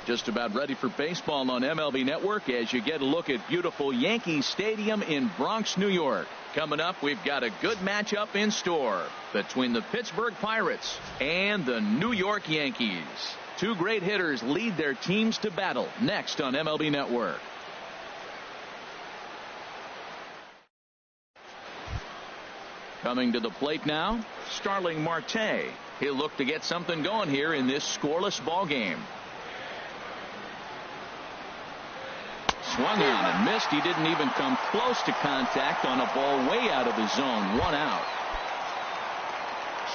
Just about ready for baseball on MLB Network as you get a look at beautiful Yankee Stadium in Bronx, New York. Coming up, we've got a good matchup in store between the Pittsburgh Pirates and the New York Yankees. Two great hitters lead their teams to battle next on MLB Network. Coming to the plate now, Starling Marte. He'll look to get something going here in this scoreless ball game. Swung on and missed. He didn't even come close to contact on a ball way out of the zone. 1 out.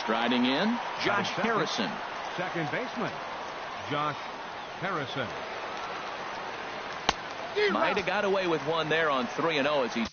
Striding in, Josh Harrison. Second baseman, Josh Harrison. Might have got away with one there on 3-0 as he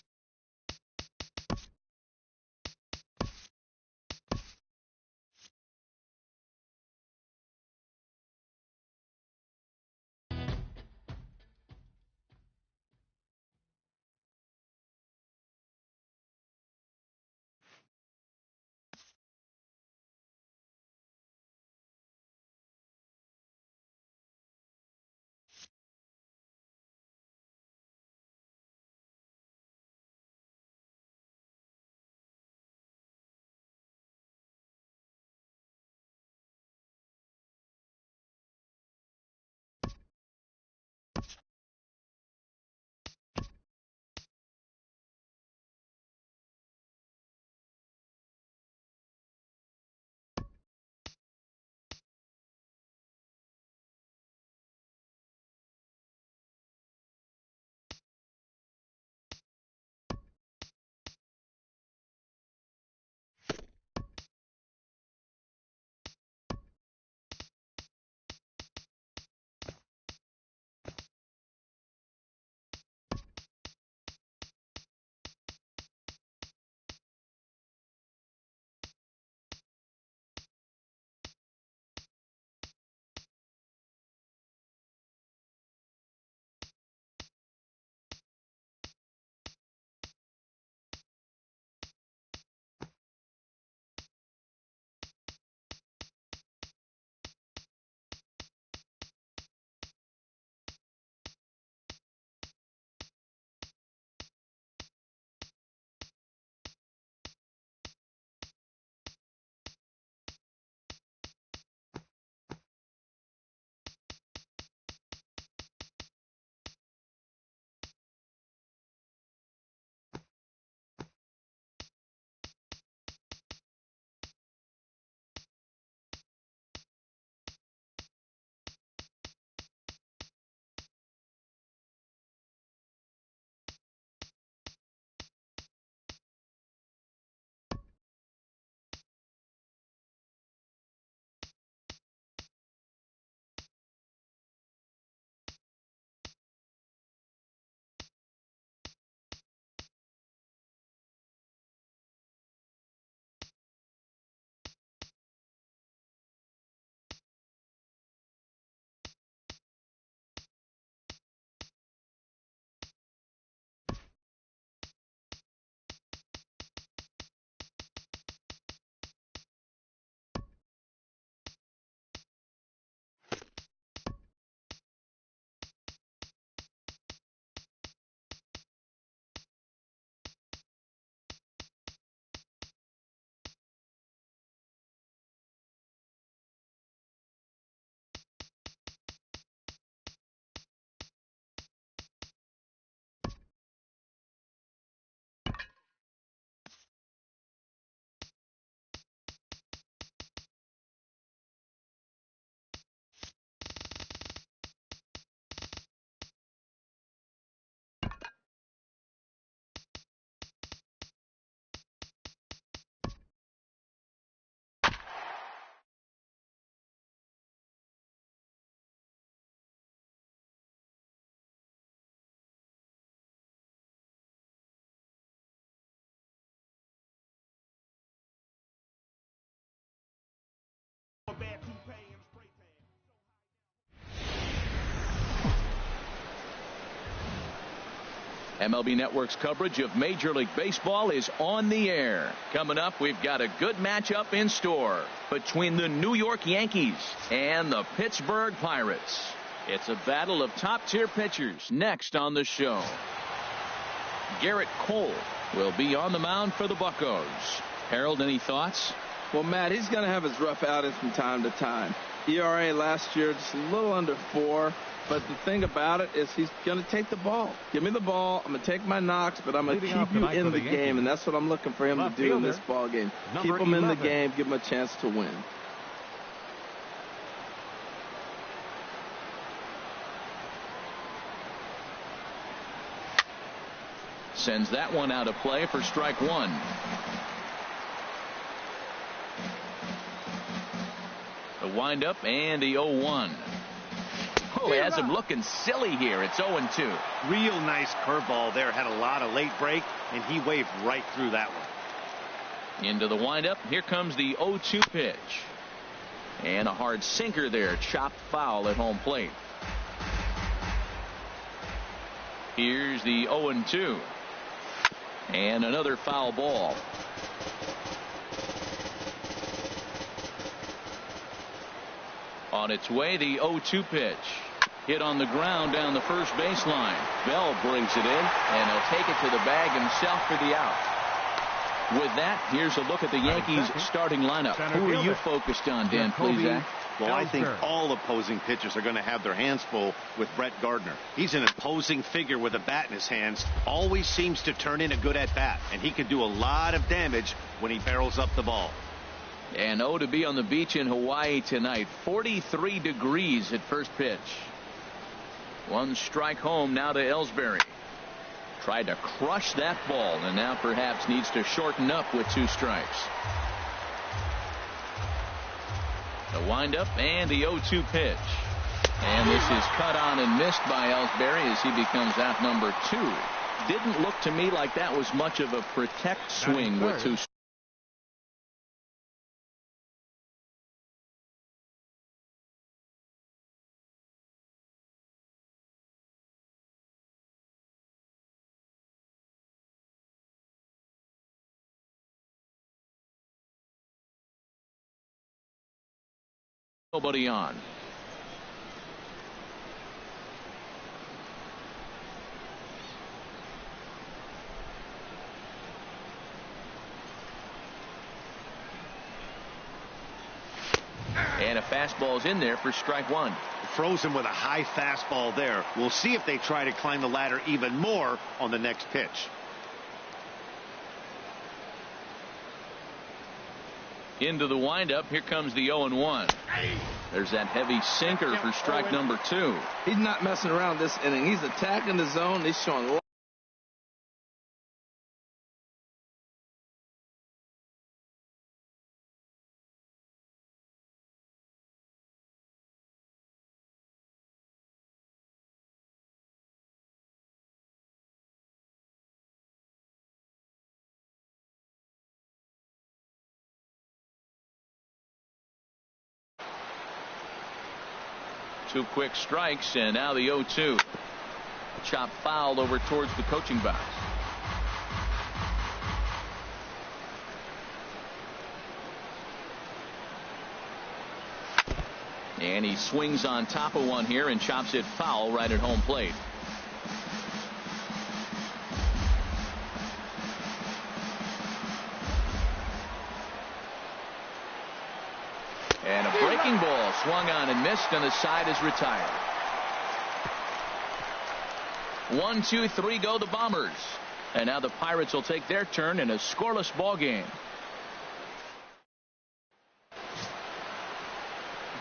MLB Network's coverage of Major League Baseball is on the air. Coming up, we've got a good matchup in store between the New York Yankees and the Pittsburgh Pirates. It's a battle of top-tier pitchers next on the show. Garrett Cole will be on the mound for the Buccos. Harold, any thoughts? Well, Matt, he's going to have his rough outings from time to time. ERA last year just a little under 4. But the thing about it is he's going to take the ball. Give me the ball. I'm going to take my knocks, but I'm going to keep you in the game. And that's what I'm looking for him to do in this ball game. Keep him in the game. Give him a chance to win. Sends that one out of play for strike one. The windup and the 0-1. Oh, he has him looking silly here. It's 0-2. Real nice curveball there. Had a lot of late break, and he waved right through that one. Into the windup. Here comes the 0-2 pitch. And a hard sinker there. Chopped foul at home plate. Here's the 0-2. And another foul ball. On its way, the 0-2 pitch. Hit on the ground down the first baseline. Bell brings it in, and he'll take it to the bag himself for the out. With that, here's a look at the Yankees starting lineup. Who are you focused on, Dan Plesac? Well, I think all opposing pitchers are going to have their hands full with Brett Gardner. He's an imposing figure with a bat in his hands. Always seems to turn in a good at-bat, and he can do a lot of damage when he barrels up the ball. And to be on the beach in Hawaii tonight. 43 degrees at first pitch. One strike home now to Ellsbury. Tried to crush that ball, and now perhaps needs to shorten up with 2 strikes. The windup and the 0-2 pitch. And this is cut on and missed by Ellsbury as he becomes out number 2. Didn't look to me like that was much of a protect swing with 2 strikes. Nobody on. And a fastball's in there for strike one. Froze him with a high fastball there. We'll see if they try to climb the ladder even more on the next pitch. Into the windup. Here comes the 0-1. There's that heavy sinker for strike number 2. He's not messing around this inning. He's attacking the zone. He's showing a Two quick strikes, and now the 0-2. Chop fouled over towards the coaching box. And he swings on top of one here and chops it foul right at home plate. And a breaking ball swung on and missed, and the side is retired. 1, 2, 3 go the Bombers. And now the Pirates will take their turn in a scoreless ball game.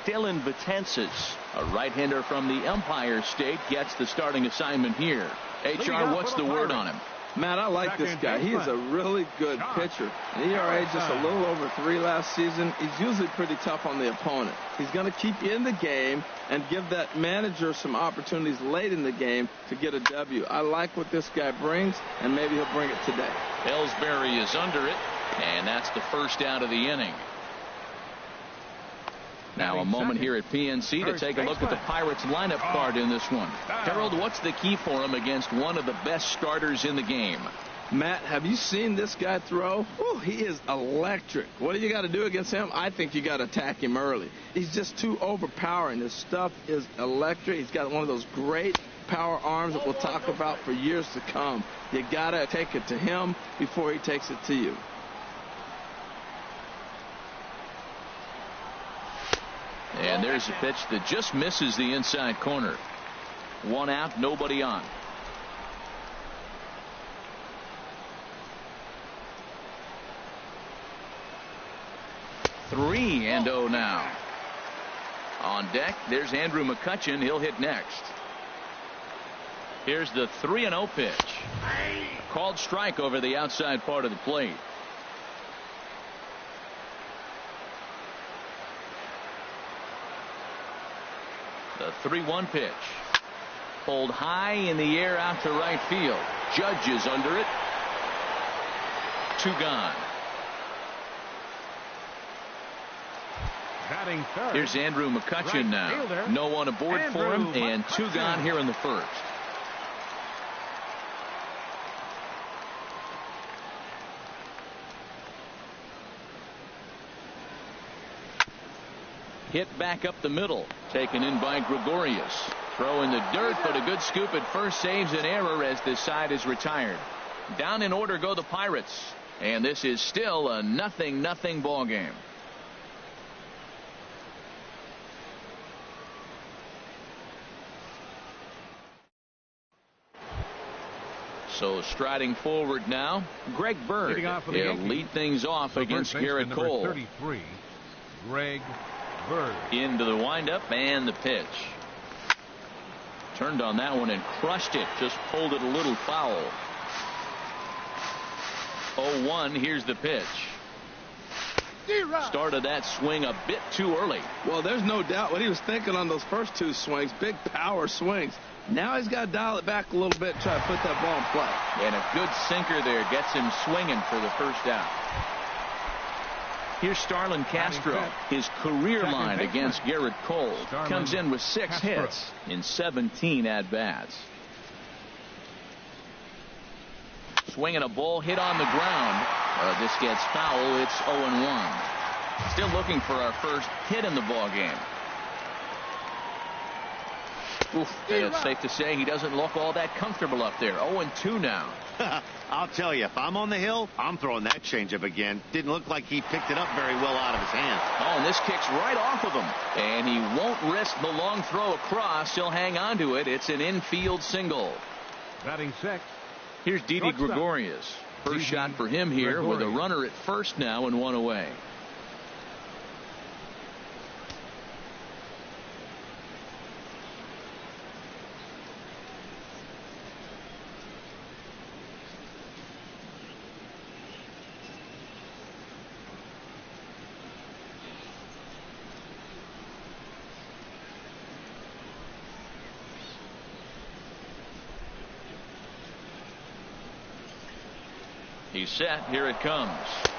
Dylan Betances, a right-hander from the Empire State, gets the starting assignment here. HR, what's the word on him? Matt, I like this guy. He is a really good pitcher. An ERA just a little over 3 last season. He's usually pretty tough on the opponent. He's going to keep you in the game and give that manager some opportunities late in the game to get a W. I like what this guy brings, and maybe he'll bring it today. Ellsbury is under it, and that's the first out of the inning. Now a moment here at PNC to take a look at the Pirates lineup card in this one. Harold, what's the key for him against one of the best starters in the game? Matt, have you seen this guy throw? Ooh, he is electric. What do you got to do against him? I think you got to attack him early. He's just too overpowering. His stuff is electric. He's got one of those great power arms that we'll talk about for years to come. You got to take it to him before he takes it to you. And there's a pitch that just misses the inside corner. 1 out, nobody on. Three and 0 now. On deck, there's Andrew McCutchen. He'll hit next. Here's the 3-0 pitch. Called strike over the outside part of the plate. The 3-1 pitch. Pulled high in the air out to right field. Judge is under it. 2 gone. Batting third. Here's Andrew McCutchen now. Fielder, no one aboard for him, and McCutchen. 2 gone here in the first. Hit back up the middle. Taken in by Gregorius. Throw in the dirt, but a good scoop at first saves an error as this side is retired. Down in order go the Pirates. And this is still a 0-0 ball game. So striding forward now, Greg Bird. He'll lead things off against Garrett Cole. 33, Greg Bird. Into the windup and the pitch. Turned on that one and crushed it. Just pulled it a little foul. 0-1. Here's the pitch. Started that swing a bit too early. Well, there's no doubt what he was thinking on those first 2 swings. Big power swings. Now he's got to dial it back a little bit, try to put that ball in play. And a good sinker there gets him swinging for the first out. Here's Starlin Castro. His career line against Garrett Cole comes in with 6 hits in 17 at-bats. Swinging a ball hit on the ground. This gets foul. It's 0-1. Still looking for our first hit in the ball game. Oof, it's safe to say he doesn't look all that comfortable up there. 0-2 now. I'll tell you, if I'm on the hill, I'm throwing that changeup again. Didn't look like he picked it up very well out of his hand. Oh, and this kicks right off of him. And he won't risk the long throw across. He'll hang on to it. It's an infield single. Batting 6. Here's Didi Gregorius. First shot for him here with a runner at first now and 1 away. He's set. Here it comes.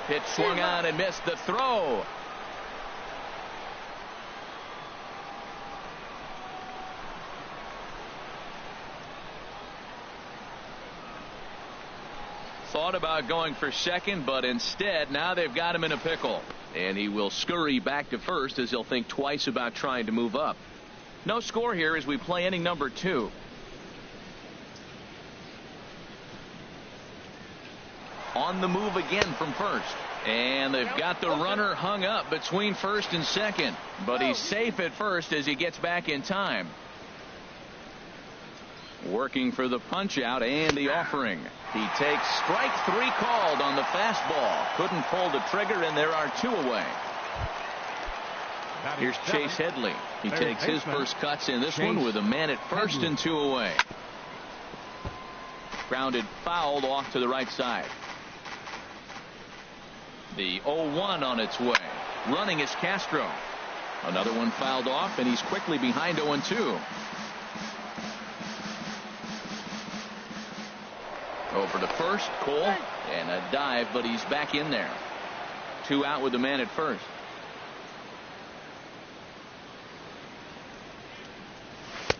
Pitch swung on and missed the throw. Thought about going for second, but instead now they've got him in a pickle. And he will scurry back to first as he'll think twice about trying to move up. No score here as we play inning number 2. On the move again from first. And they've got the runner hung up between first and second. But he's safe at first as he gets back in time. Working for the punch out and the offering. He takes strike 3 called on the fastball. Couldn't pull the trigger, and there are 2 away. Here's Chase Headley. He takes his first cuts in this one with a man at first and 2 away. Grounded fouled off to the right side. The 0-1 on its way. Running is Castro. Another one fouled off, and he's quickly behind 0-2. Over to first, Cole, and a dive, but he's back in there. 2 out with the man at first.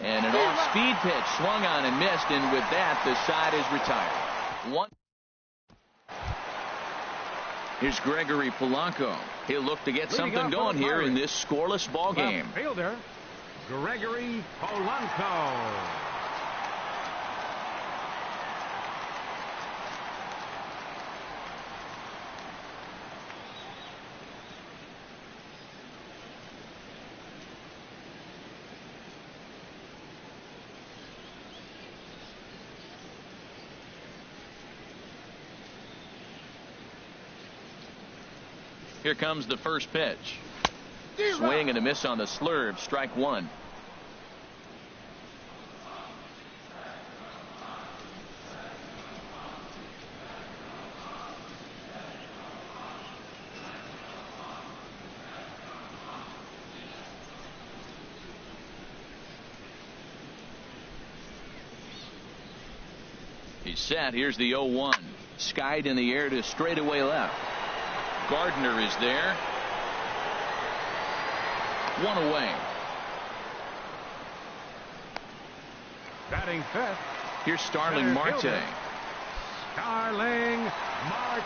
And an off-speed pitch swung on and missed, and with that, the side is retired. 1 Here's Gregory Polanco. He'll look to get something going here in this scoreless ball game. Fielder, Gregory Polanco. Here comes the first pitch. Swing and a miss on the slurve. Strike one. He's set. Here's the 0-1. Skied in the air to straightaway left. Gardner is there. One away. Batting fifth. Here's Starling Marte. Starling Marte.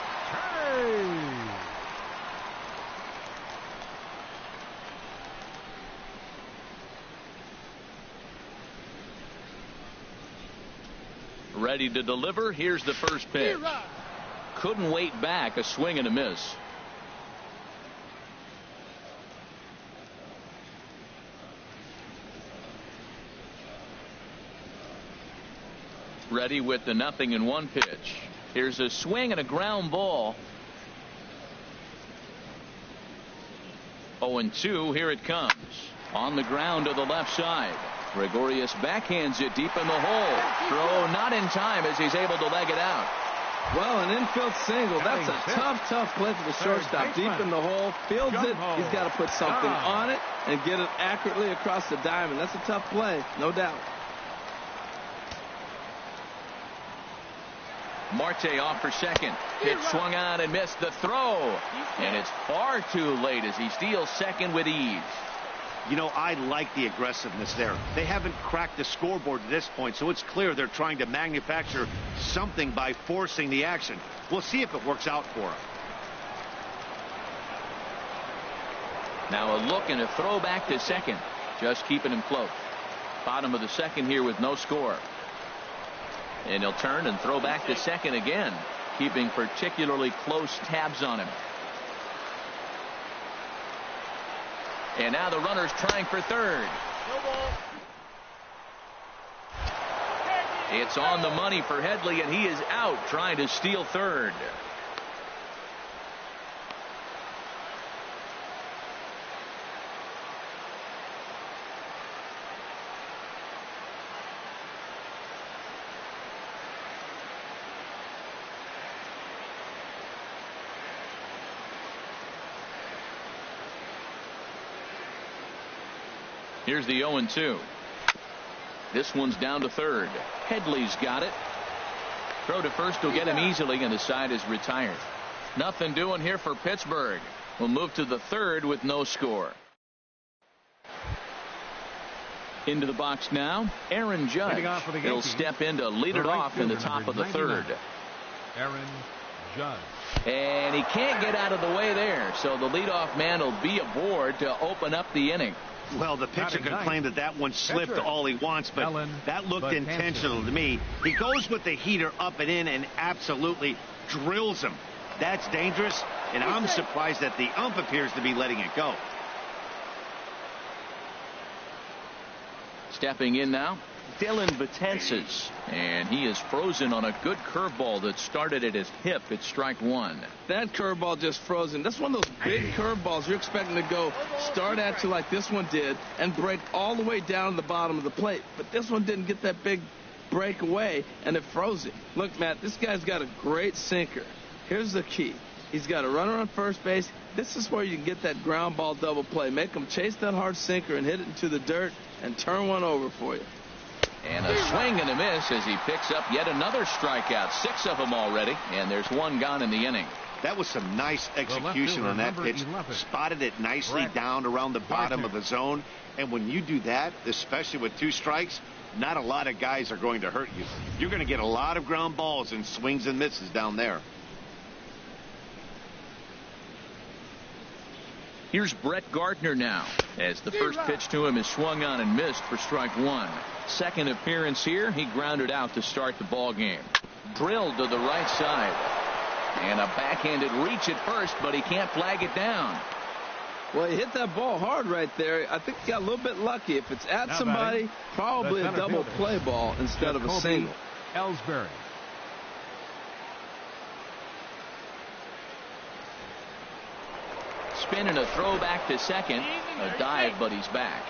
Ready to deliver. Here's the first pitch. Couldn't wait back. A swing and a miss. Ready with the 0-1 pitch. Here's a swing and a ground ball. 0-2. Here it comes. On the ground to the left side. Gregorius backhands it deep in the hole. Throw not in time as he's able to leg it out. Well, an infield single. That's a tough play for the shortstop. Deep in the hole. Fields it. He's got to put something on it and get it accurately across the diamond. That's a tough play, no doubt. Marte off for second. Pitch swung on and missed the throw. And it's far too late as he steals second with ease. You know, I like the aggressiveness there. They haven't cracked the scoreboard at this point, so it's clear they're trying to manufacture something by forcing the action. We'll see if it works out for them. Now a look and a throw back to second. Just keeping him close. Bottom of the second here with no score. And he'll turn and throw back to second again, keeping particularly close tabs on him. And now the runner's trying for third. It's on the money for Headley, and he is out trying to steal third. Here's the 0-2. This one's down to third. Headley's got it. Throw to first will get him easily, and the side is retired. Nothing doing here for Pittsburgh. We'll move to the third with no score. Into the box now, Aaron Judge. He'll step in to lead it off in the top of the third. Aaron Judge. And he can't get out of the way there, so the leadoff man will be aboard to open up the inning. Well, the pitcher can claim that one slipped all he wants, but that looked intentional to me. He goes with the heater up and in and absolutely drills him. That's dangerous, and I'm surprised that the ump appears to be letting it go. Stepping in now, Dylan Betances, and he is frozen on a good curveball that started at his hip. It's strike one. That curveball just frozen. That's one of those big curveballs you're expecting to go start at you like this one did and break all the way down to the bottom of the plate. But this one didn't get that big break away, and it froze it. Look, Matt, this guy's got a great sinker. Here's the key. He's got a runner on first base. This is where you can get that ground ball double play. Make him chase that hard sinker and hit it into the dirt and turn one over for you. And a swing and a miss as he picks up yet another strikeout. 6 of them already, and there's one gone in the inning. That was some nice execution on that pitch. Spotted it nicely down around the bottom of the zone. And when you do that, especially with 2 strikes, not a lot of guys are going to hurt you. You're going to get a lot of ground balls and swings and misses down there. Here's Brett Gardner now, as the first pitch to him is swung on and missed for strike one. Second appearance here, he grounded out to start the ball game. Drilled to the right side. And a backhanded reach at first, but he can't flag it down. Well, he hit that ball hard right there. I think he got a little bit lucky. If it's at somebody, probably a double play ball instead of a single. Ellsbury. Spin and a throw back to second. A dive, but he's back.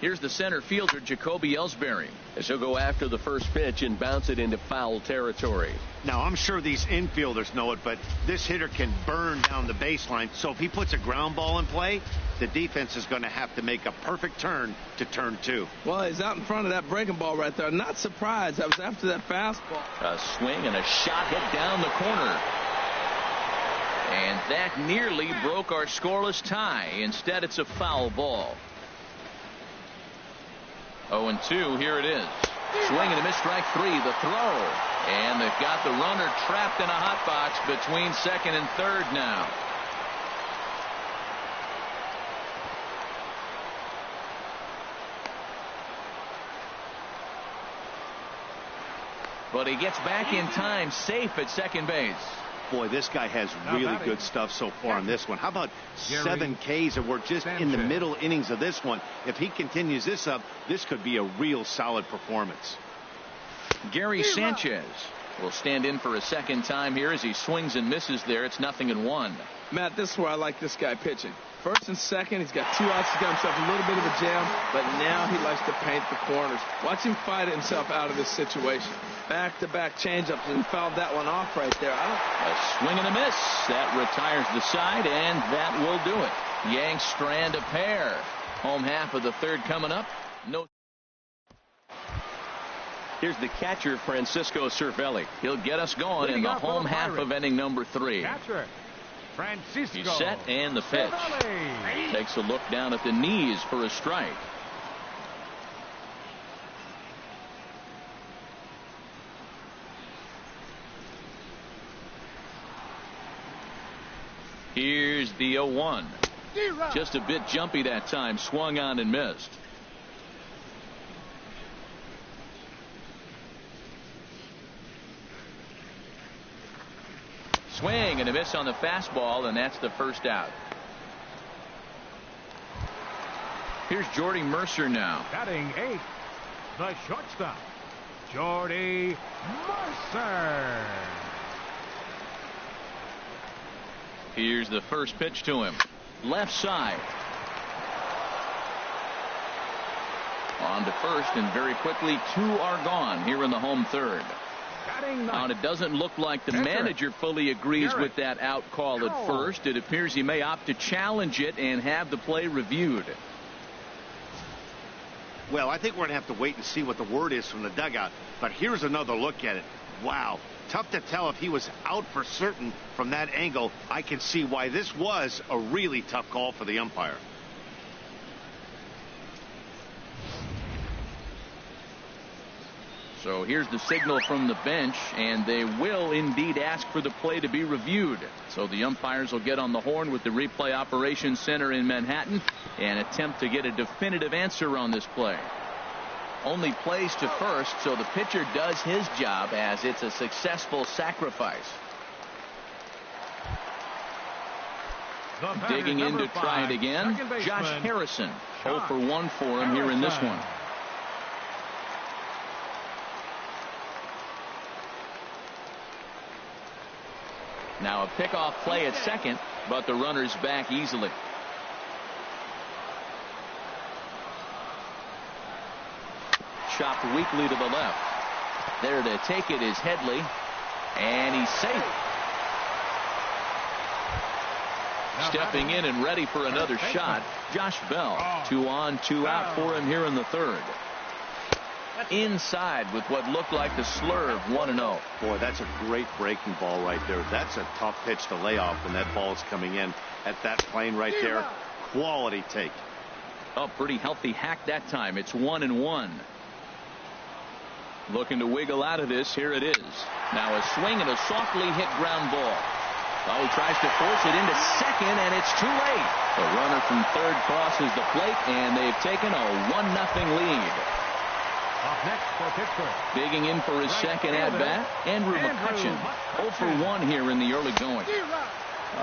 Here's the center fielder, Jacoby Ellsbury, as he'll go after the first pitch and bounce it into foul territory. Now, I'm sure these infielders know it, but this hitter can burn down the baseline. So if he puts a ground ball in play, the defense is going to have to make a perfect turn to turn two. Well, he's out in front of that breaking ball right there. Not surprised. I was after that fastball. A swing and a shot hit down the corner. And that nearly broke our scoreless tie. Instead, it's a foul ball. 0-2, here it is. Swing and a miss, strike three, the throw. And they've got the runner trapped in a hot box between second and third now. But he gets back in time, safe at second base. Boy, this guy has really good stuff so far on this one. How about 7 Ks, and we're just in the middle innings of this one. If he continues this up, this could be a real solid performance. Gary Sanchez will stand in for a second time here as he swings and misses there. It's 0-1. Matt, this is where I like this guy pitching. First and second, he's got 2 outs. He's got himself a little bit of a jam, but now he likes to paint the corners. Watch him fight himself out of this situation. Back-to-back changeups, and fouled that one off right there. A swing and a miss. That retires the side, and that will do it. Yanks strand a pair. Home half of the third coming up. No. Here's the catcher, Francisco Cervelli. He'll get us going in the home half of inning number 3. Catcher Francisco. He's set, and the pitch. Takes a look down at the knees for a strike. Here's the 0-1. Just a bit jumpy that time. Swung on and missed. Swing and a miss on the fastball, and that's the first out. Here's Jordy Mercer now. Batting 8th, the shortstop, Jordy Mercer. Here's the first pitch to him. Left side. On to first, and very quickly 2 are gone here in the home third. Now, it doesn't look like the manager fully agrees with that out call at first. It appears he may opt to challenge it and have the play reviewed. Well, I think we're going to have to wait and see what the word is from the dugout. But here's another look at it. Wow. Tough to tell if he was out for certain from that angle. I can see why this was a really tough call for the umpire. So here's the signal from the bench, and they will indeed ask for the play to be reviewed. So the umpires will get on the horn with the replay operations center in Manhattan and attempt to get a definitive answer on this play. Only plays to first, so the pitcher does his job as it's a successful sacrifice. Digging in to try it again, Josh Harrison. 0 for 1 for him here in this one. Now a pickoff play at second, but the runner's back easily. Chopped weakly to the left. There to take it is Headley, and he's safe. Stepping in and ready for another shot, Josh Bell. 2 on, 2 out for him here in the third. inside with what looked like the slurve 1-0. Boy, that's a great breaking ball right there. That's a tough pitch to lay off when that ball is coming in at that plane right there. Quality take. Oh, pretty healthy hack that time. It's 1-1. Looking to wiggle out of this. Here it is. Now a swing and a softly hit ground ball. Oh, he tries to force it into second, and it's too late. The runner from third crosses the plate, and they've taken a 1-0 lead. Up next for Pittsburgh. Digging in for his second at-bat, Andrew McCutchen. 0 for 1 here in the early going.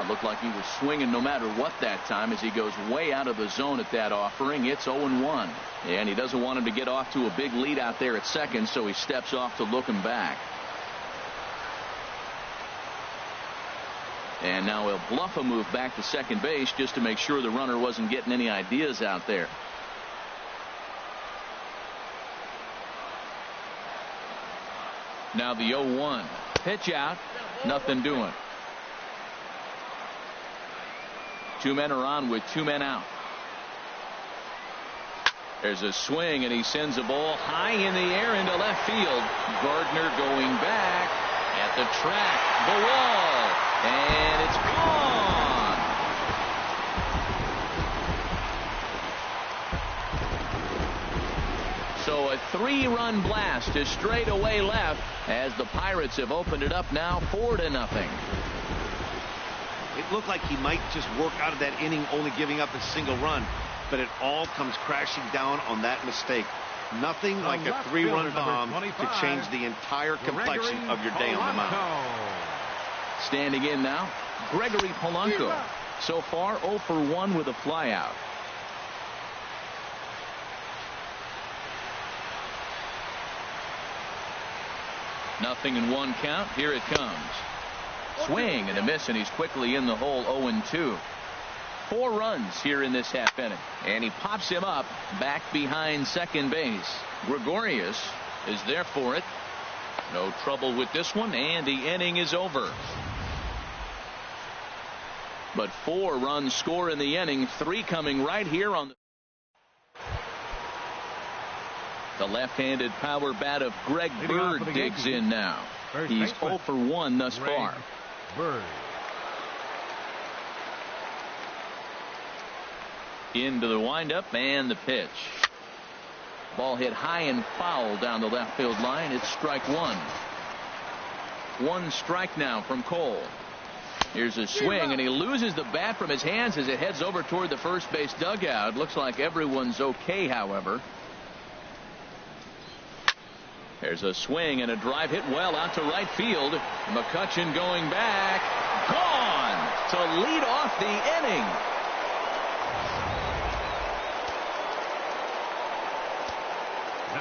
Looked like he was swinging no matter what that time as he goes way out of the zone at that offering. It's 0-1. And he doesn't want him to get off to a big lead out there at second, so he steps off to look him back. And now he'll bluff a move back to second base just to make sure the runner wasn't getting any ideas out there. Now the 0-1. Pitch out. Nothing doing. 2 men are on with 2 men out. There's a swing, and he sends a ball high in the air into left field. Gardner going back at the track. The wall. And it's gone. So a 3-run blast to straightaway left as the Pirates have opened it up now 4-0. It looked like he might just work out of that inning only giving up a single run, but it all comes crashing down on that mistake. Nothing like a 3-run bomb to change the entire complexion of your day on the mound. Standing in now, Gregory Polanco. So far 0 for 1 with a flyout. Nothing in 1 count. Here it comes. Swing and a miss, and he's quickly in the hole. 0-2. 4 runs here in this half inning, and he pops him up back behind second base. Gregorius is there for it. No trouble with this one, and the inning is over. But 4 runs score in the inning, 3 coming right here on the left-handed power bat of Greg Bird digs in now. He's 0 for 1 thus far. Bird. Into the windup and the pitch. Ball hit high and foul down the left field line. It's strike 1. 1 strike now from Cole. Here's a swing, and he loses the bat from his hands as it heads over toward the first base dugout. Looks like everyone's okay, however. There's a swing and a drive hit well out to right field. McCutchen going back. Gone to lead off the inning.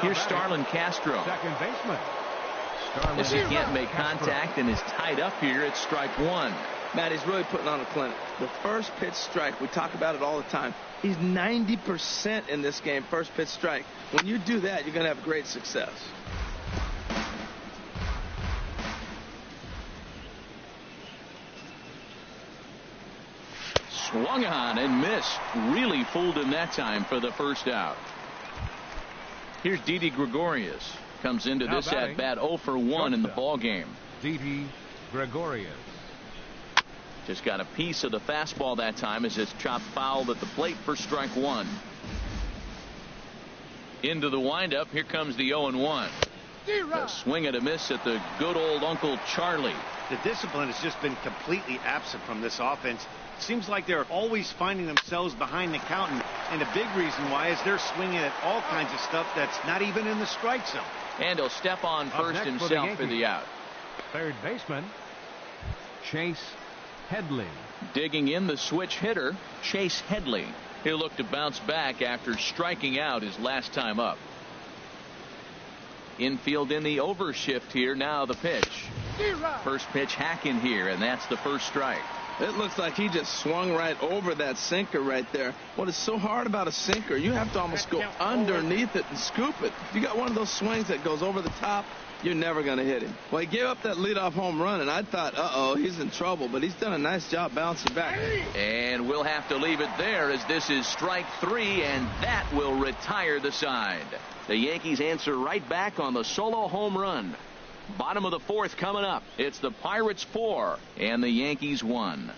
Here's Starlin Castro. Second baseman. As he can't make contact and is tied up here, it's strike 1. Matt, he's really putting on a clinic. The first pitch strike, we talk about it all the time. He's 90% in this game, first pitch strike. When you do that, you're going to have great success. Swung on and missed. Really fooled him that time for the first out. Here's Didi Gregorius. Comes into this at bat 0 for 1 in the ball game. Didi Gregorius. Just got a piece of the fastball that time as it's chopped foul at the plate for strike 1. Into the windup. Here comes the 0-1. A swing and a miss at the good old Uncle Charlie. The discipline has just been completely absent from this offense. It seems like they're always finding themselves behind the count, and a big reason why is they're swinging at all kinds of stuff that's not even in the strike zone. And he'll step on first himself for the out. Third baseman Chase Headley. Digging in the switch hitter, Chase Headley. He'll look to bounce back after striking out his last time up. Infield in the overshift here. Now the pitch. First pitch hack in here, and that's the first strike. It looks like he just swung right over that sinker right there. What is so hard about a sinker, you have to almost go underneath it and scoop it. If you got one of those swings that goes over the top, you're never going to hit him. Well, he gave up that leadoff home run, and I thought, uh-oh, he's in trouble. But he's done a nice job bouncing back. And we'll have to leave it there as this is strike 3, and that will retire the side. The Yankees answer right back on the solo home run. Bottom of the fourth coming up. It's the Pirates 4 and the Yankees 1.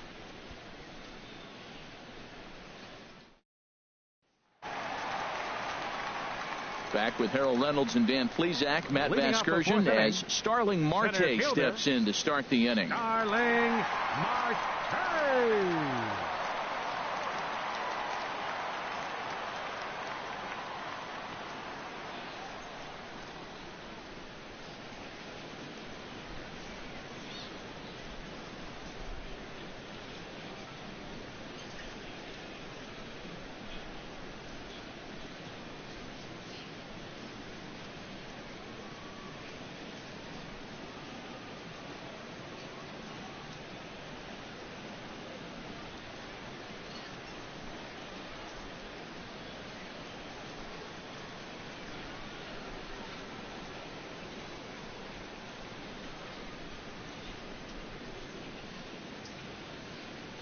Back with Harold Reynolds and Dan Plesac. Matt Vasgersian as Starling Marte steps in to start the inning. Starling Marte.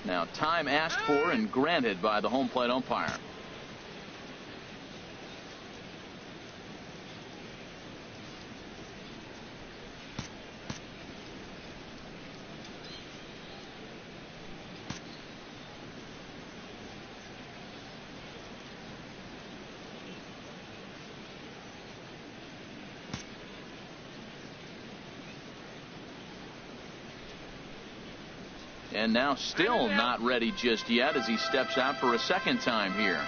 Now time asked for and granted by the home plate umpire. And now still not ready just yet as he steps out for a second time here.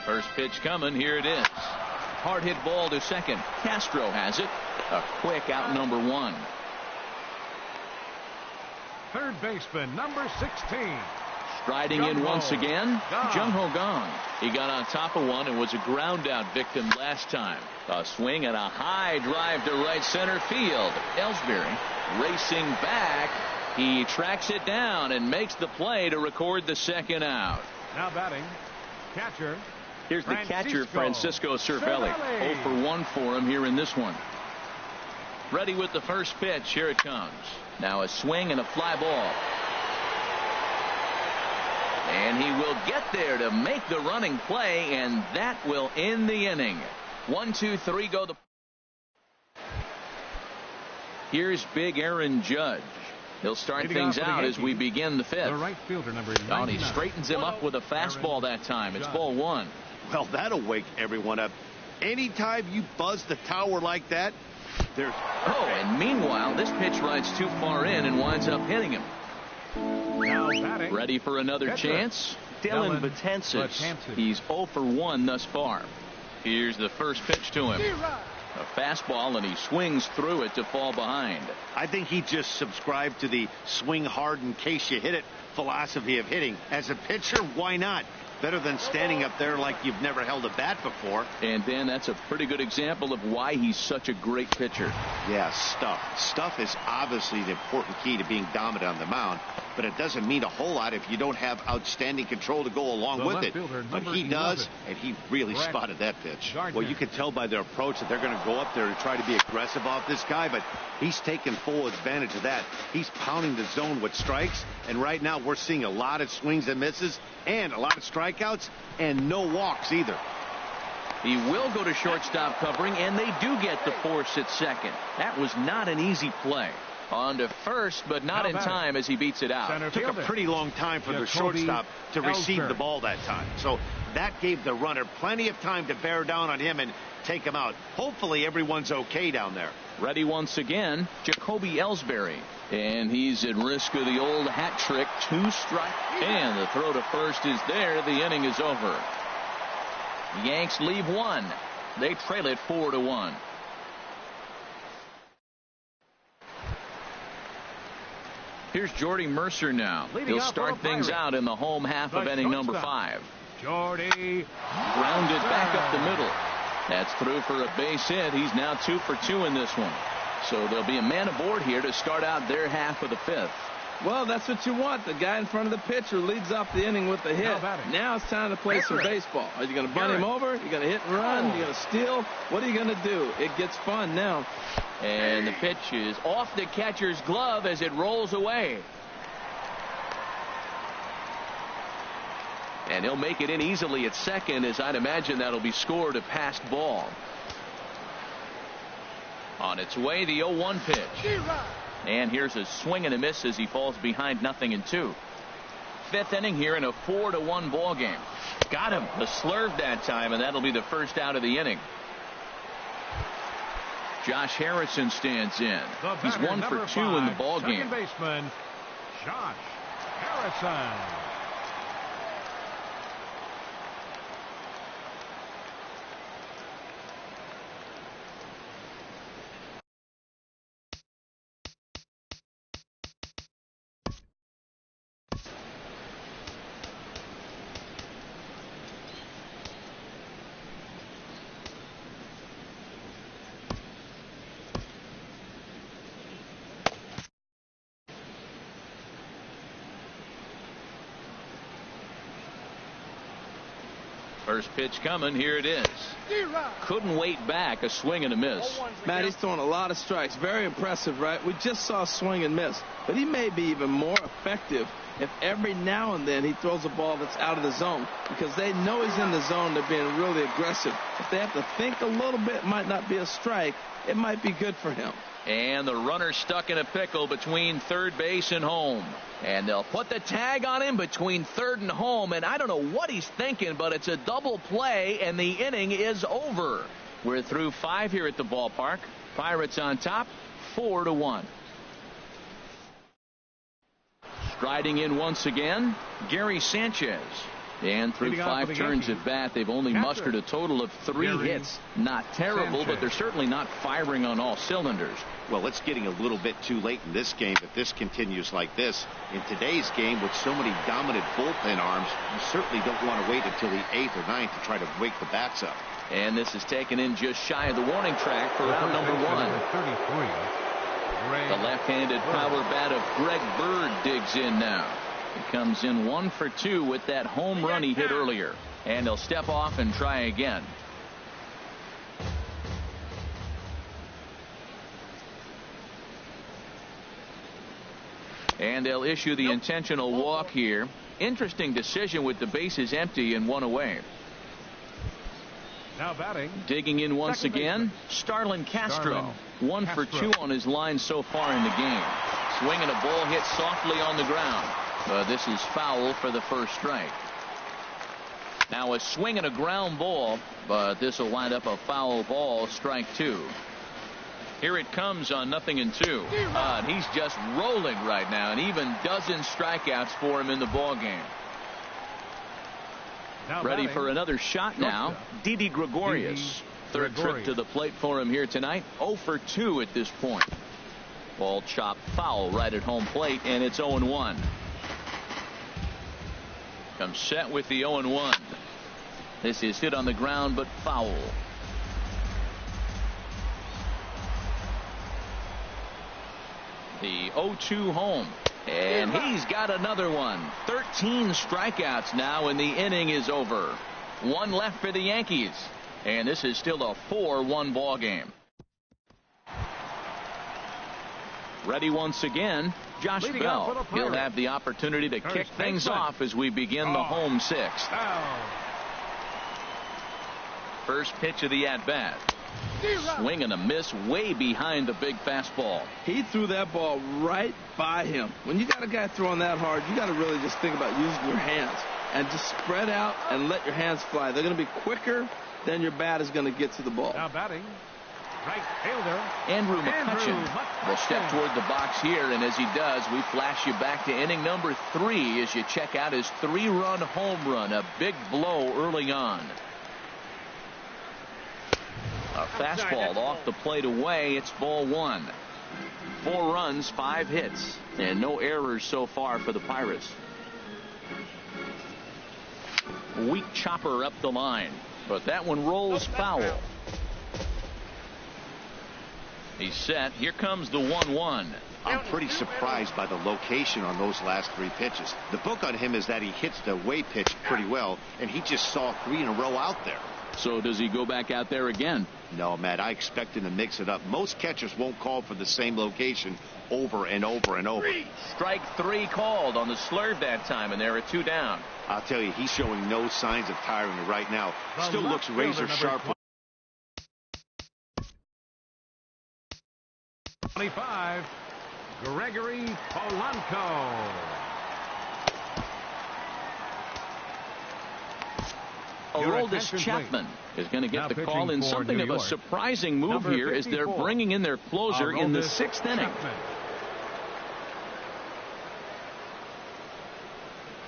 First pitch coming. Here it is. Hard hit ball to second. Castro has it. A quick out number 1. Third baseman, number 16. Striding in once again, Jung Ho Kang. He got on top of one and was a ground out victim last time. A swing and a high drive to right center field. Ellsbury racing back. He tracks it down and makes the play to record the second out. Now batting, catcher. Here's the catcher, Francisco Cervelli. 0 for 1 for him here in this one. Ready with the first pitch. Here it comes. Now a swing and a fly ball. And he will get there to make the running play, and that will end the inning. 1, 2, 3 go. Here's big Aaron Judge. He'll start things out as we begin the fifth. The right fielder, number 99. And he straightens him up with a fastball that time. It's ball 1. Well, that'll wake everyone up. Anytime you buzz the tower like that, there's... Oh, and meanwhile, this pitch rides too far in and winds up hitting him. Now batting. Ready for another chance? Dylan Betances. He's 0 for 1 thus far. Here's the first pitch to him. A fastball, and he swings through it to fall behind. I think he just subscribed to the swing hard in case you hit it philosophy of hitting. As a pitcher, why not? Better than standing up there like you've never held a bat before. And Dan, that's a pretty good example of why he's such a great pitcher. Yeah, stuff. Stuff is obviously the important key to being dominant on the mound, but it doesn't mean a whole lot if you don't have outstanding control to go along with it. But he does, and he really spotted that pitch. Well, you can tell by their approach that they're going to go up there and try to be aggressive off this guy, but he's taking full advantage of that. He's pounding the zone with strikes, and right now we're seeing a lot of swings and misses and a lot of strikeouts and no walks either. He will go to shortstop covering, and they do get the force at second. That was not an easy play. On to first, but not in time as he beats it out. It took a pretty long time for the shortstop to receive the ball that time. So that gave the runner plenty of time to bear down on him and take him out. Hopefully everyone's okay down there. Ready once again, Jacoby Ellsbury. And he's at risk of the old hat trick. 2 strikes. And the throw to first is there. The inning is over. The Yanks leave 1. They trail it 4 to 1. Here's Jordy Mercer now. He'll start things out in the home half of inning number 5. Jordy. Grounded back up the middle. That's through for a base hit. He's now 2 for 2 in this one. So there'll be a man aboard here to start out their half of the 5th. Well, that's what you want. The guy in front of the pitcher leads off the inning with a hit. Now it's time to play some baseball. Are you going to bunt him over? You're going to hit and run? You're going to steal? What are you going to do? It gets fun now. And the pitch is off the catcher's glove as it rolls away. And he'll make it in easily at second, as I'd imagine that'll be scored a passed ball. On its way, the 0-1 pitch. And here's a swing and a miss as he falls behind 0-2. Fifth inning here in a 4-1 ball game. Got him. The slurve that time, and that'll be the first out of the inning. Josh Harrison stands in. He's 1 for 2 in the ball game. Second baseman, Josh Harrison. First pitch coming. Here it is. Couldn't wait back. A swing and a miss. Matt, he's throwing a lot of strikes. Very impressive, right? We just saw swing and miss. But he may be even more effective if every now and then he throws a ball that's out of the zone. Because they know he's in the zone. They're being really aggressive. If they have to think a little bit, it might not be a strike. It might be good for him. And the runner stuck in a pickle between third base and home. And they'll put the tag on him between third and home. And I don't know what he's thinking, but it's a double play, and the inning is over. We're through 5 here at the ballpark. Pirates on top, 4-1. Striding in once again, Gary Sanchez. And through 5 turns at bat, they've only mustered a total of 3 hits. Not terrible, but they're certainly not firing on all cylinders. Well, it's getting a little bit too late in this game if this continues like this. In today's game, with so many dominant bullpen arms, you certainly don't want to wait until the 8th or 9th to try to wake the bats up. And this is taken in just shy of the warning track for round number 1. The left-handed power bat of Greg Bird digs in now. He comes in 1 for 2 with that home run he hit earlier. And he'll step off and try again. And they'll issue the intentional walk here. Interesting decision with the bases empty and 1 away. Now batting. Digging in once again, Starlin Castro. 1 for 2 on his line so far in the game. Swinging a ball hit softly on the ground. This is foul for the first strike. Now a swing and a ground ball, but this will wind up a foul ball, strike 2. Here it comes on 0-2. And he's just rolling right now, and even dozen strikeouts for him in the ball game. Ready for another shot now. Didi Gregorius. Third trip to the plate for him here tonight. 0 for 2 at this point. Ball chopped foul right at home plate, and it's 0-1. Comes set with the 0-1. This is hit on the ground, but foul. The 0-2 home. And he's got another one. 13 strikeouts now, and the inning is over. 1 left for the Yankees. And this is still a 4-1 ball game. Ready once again, Josh Bell. He'll have the opportunity to kick things off as we begin the home 6th. First pitch of the at-bat. Swing and a miss way behind the big fastball. He threw that ball right by him. When you got a guy throwing that hard, you got to really just think about using your hands and just spread out and let your hands fly. They're going to be quicker than your bat is going to get to the ball. Now batting, right fielder Andrew McCutchen will step toward the box here, and as he does, we flash you back to inning number 3 as you check out his 3-run home run, a big blow early on. A fastball off the plate away. It's ball 1. 4 runs, 5 hits, and no errors so far for the Pirates. Weak chopper up the line, but that one rolls foul. He's set. Here comes the 1-1. I'm pretty surprised by the location on those last 3 pitches. The book on him is that he hits the way pitch pretty well, and he just saw 3 in a row out there. So does he go back out there again? No, Matt, I expect him to mix it up. Most catchers won't call for the same location over and over and over. Strike 3 called on the slurve that time, and there are 2 down. I'll tell you, he's showing no signs of tiring right now. Still looks razor sharp. 25, Gregory Polanco. Aroldis Chapman is going to get the call in something of a surprising move here as they're bringing in their closer in the 6th inning.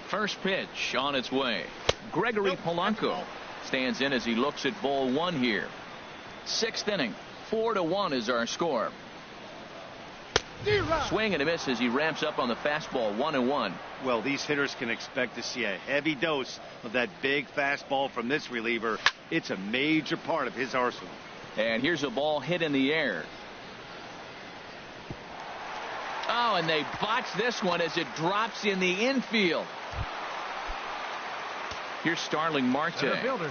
First pitch on its way. Gregory Polanco stands in as he looks at ball 1 here. 6th inning. 4-1 is our score. Swing and a miss as he ramps up on the fastball. 1-1. Well, these hitters can expect to see a heavy dose of that big fastball from this reliever. It's a major part of his arsenal. And here's a ball hit in the air. Oh, and they botch this one as it drops in the infield. Here's Starling Marte.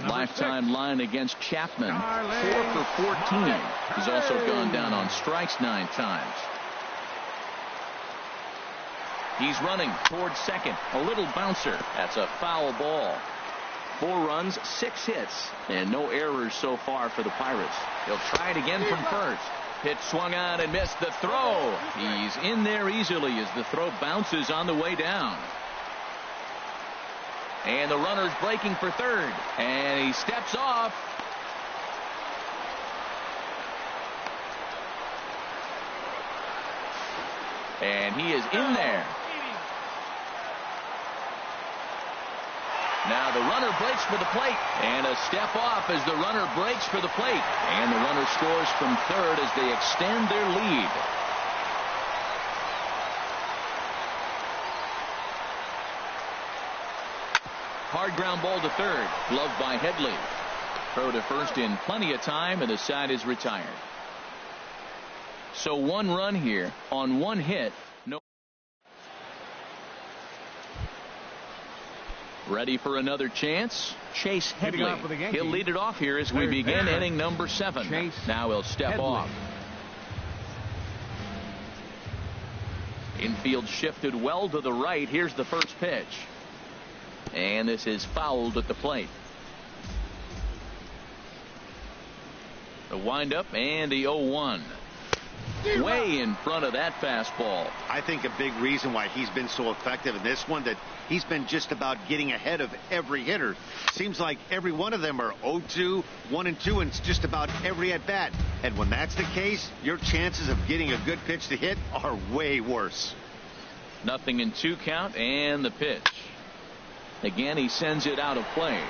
Lifetime line against Chapman. 4 for 14. He's also gone down on strikes 9 times. He's running towards second. A little bouncer. That's a foul ball. 4 runs, 6 hits, and no errors so far for the Pirates. He'll try it again from first. Pitch swung on and missed the throw. He's in there easily as the throw bounces on the way down. And the runner's breaking for third. And he steps off. And he is in there. Now the runner breaks for the plate. And a step off as the runner breaks for the plate. And the runner scores from third as they extend their lead. Hard ground ball to third. Gloved by Headley. Throw to first in plenty of time, and the side is retired. So 1 run here on 1 hit. No. Ready for another chance? Chase Headley. He'll lead it off here as we begin inning number 7. Now he'll step off. Infield shifted well to the right. Here's the first pitch. And this is fouled at the plate. The windup and the 0-1. Way in front of that fastball. I think a big reason why he's been so effective in this one, that he's been just about getting ahead of every hitter. Seems like every one of them are 0-2, 1-2, and it's just about every at bat. And when that's the case, your chances of getting a good pitch to hit are way worse. 0-2 count and the pitch. Again, he sends it out of play.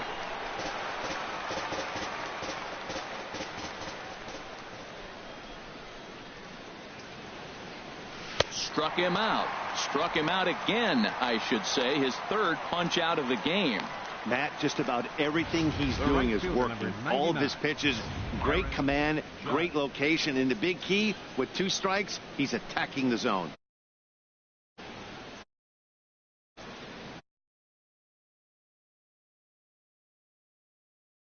Struck him out. Struck him out again, I should say. His 3rd punch out of the game. Matt, just about everything he's doing is working. All of his pitches, great command, great location. And the big key, with 2 strikes, he's attacking the zone.